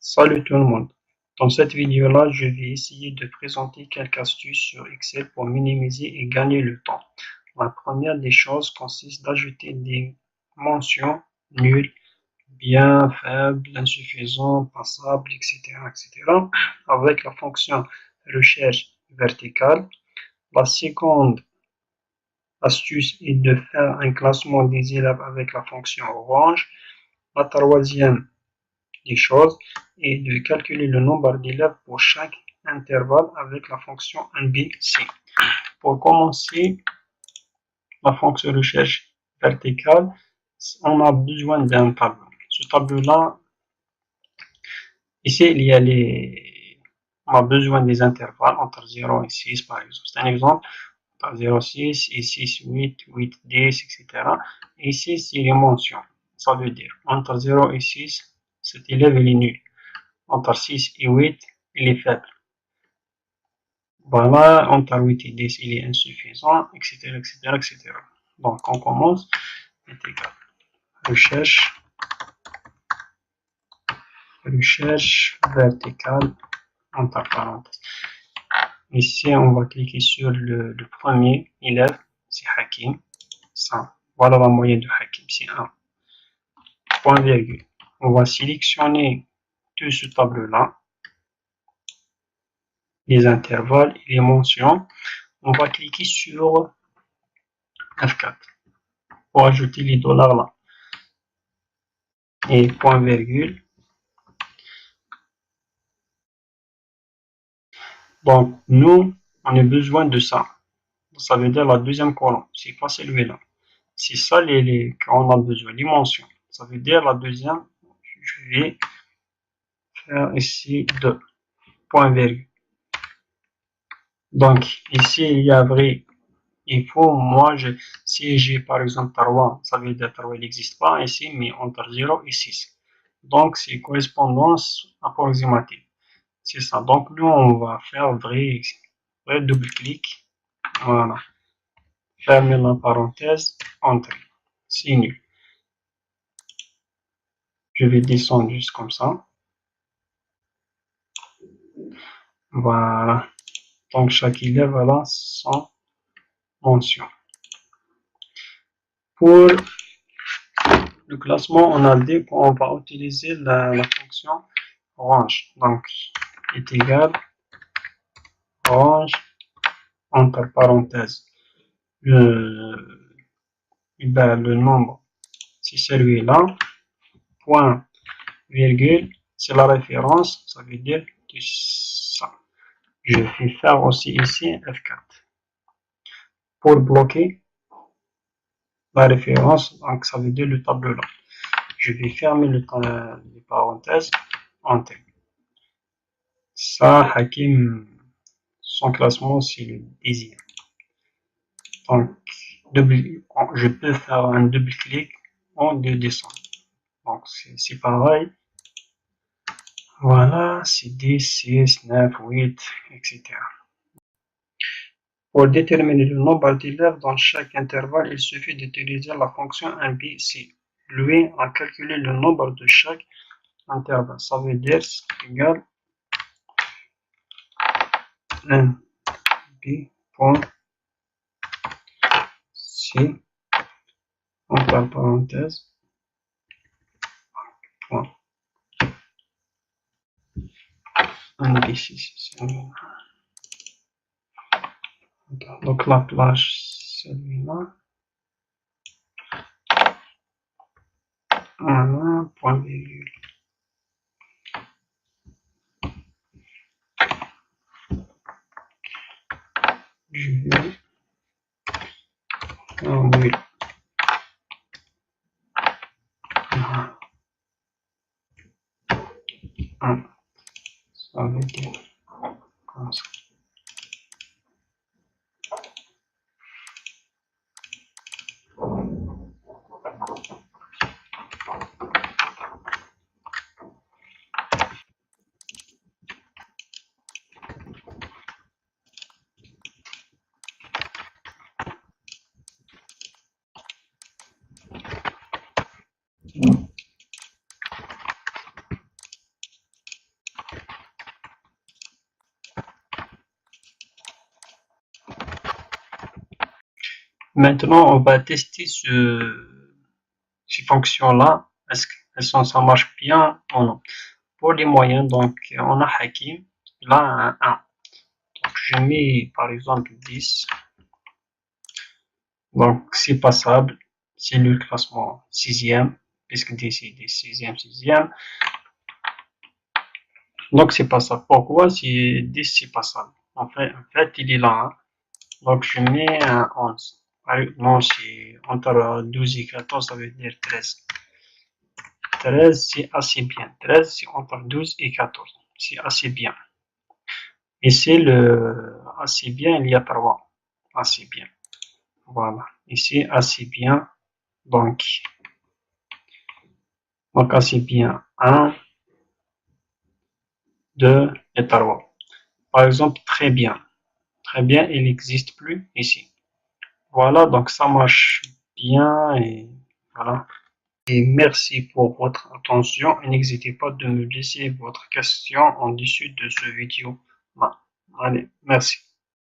Salut tout le monde. Dans cette vidéo-là, je vais essayer de présenter quelques astuces sur Excel pour minimiser et gagner le temps. La première des choses consiste d'ajouter des mentions nulles, bien, faibles, insuffisants, passables, etc., etc. avec la fonction recherche verticale. La seconde astuce est de faire un classement des élèves avec la fonction orange. La troisième des choses et de calculer le nombre d'élèves pour chaque intervalle avec la fonction NBC. Pour commencer, la fonction recherche verticale, on a besoin d'un tableau. Ce tableau-là, ici, on a besoin des intervalles entre 0 et 6, par exemple. C'est un exemple, entre 0, 6 et 6, 8, 8, 10, etc. Et ici, c'est les mentions. Ça veut dire, entre 0 et 6, cet élève il est nul. Entre 6 et 8, il est faible. Voilà, entre 8 et 10, il est insuffisant, etc., etc., etc. Donc, on commence, est égal. Recherche verticale, entre parenthèses. Ici, on va cliquer sur le premier élève, c'est Hakim. Ça, voilà la moyenne de Hakim, c'est 1. Point virgule. On va sélectionner tout ce tableau-là, les intervalles et les mentions. On va cliquer sur F4 pour ajouter les dollars là. Et point virgule. Donc, nous, on a besoin de ça. Ça veut dire la deuxième colonne. C'est pas celui-là. C'est ça qu'on a besoin, les mentions. Ça veut dire la deuxième, je vais faire ici 2. Point virgule. Donc, ici, il y a vrai. Il faut, moi, si j'ai par exemple Tarwa, ça veut dire Tarwa, il n'existe pas ici, mais entre 0 et 6. Donc, c'est correspondance approximative. C'est ça. Donc, nous, on va faire vrai double-clic. Voilà. Fermer la parenthèse, entrée. C'est nul. Je vais descendre juste comme ça. Voilà. Donc, chaque élève a son mention. Pour le classement, on va utiliser la fonction range. Donc, est égal range entre parenthèses. Le nombre, c'est celui-là. Point, virgule, c'est la référence. Ça veut dire que ça. Je vais faire aussi ici F4. Pour bloquer la référence, donc ça veut dire le tableau là. Je vais fermer les parenthèses, Enter. Ça, Hakim, son classement, c'est le 10e. Donc, je peux faire un double clic en de descendre. Donc, c'est pareil. Voilà, c'est 10, 6, 9, 8, etc. Pour déterminer le nombre d'élèves dans chaque intervalle, il suffit d'utiliser la fonction NBC. Lui a calculé le nombre de chaque intervalle. Ça veut dire égal NB.C entre parenthèses point NBC. Donc la plage, celui-là. Voilà, point virgule. Je vais fermer. Ça veut dire comme ça. Maintenant, on va tester ces fonctions-là. Est-ce que ça marche bien ou non? Pour les moyens, donc, on a Hakim. Là, un 1. Donc, je mets, par exemple, 10. Donc, c'est passable. C'est le classement 6e, puisque c'est des 6e. Donc, c'est passable. Pourquoi? Si 10, c'est passable. En fait, il est là. Hein. Donc, je mets un 11. Non, c'est entre 12 et 14, ça veut dire 13. 13, c'est assez bien. 13, c'est entre 12 et 14. C'est assez bien. Et c'est le assez bien, il y a 3. Assez bien. Voilà. Ici, assez bien. Donc assez bien. 1, 2 et 3. Par exemple, très bien. Très bien, il n'existe plus ici. Voilà, donc ça marche bien et voilà. Et merci pour votre attention et n'hésitez pas de me laisser votre question en dessous de ce vidéo. Allez, merci.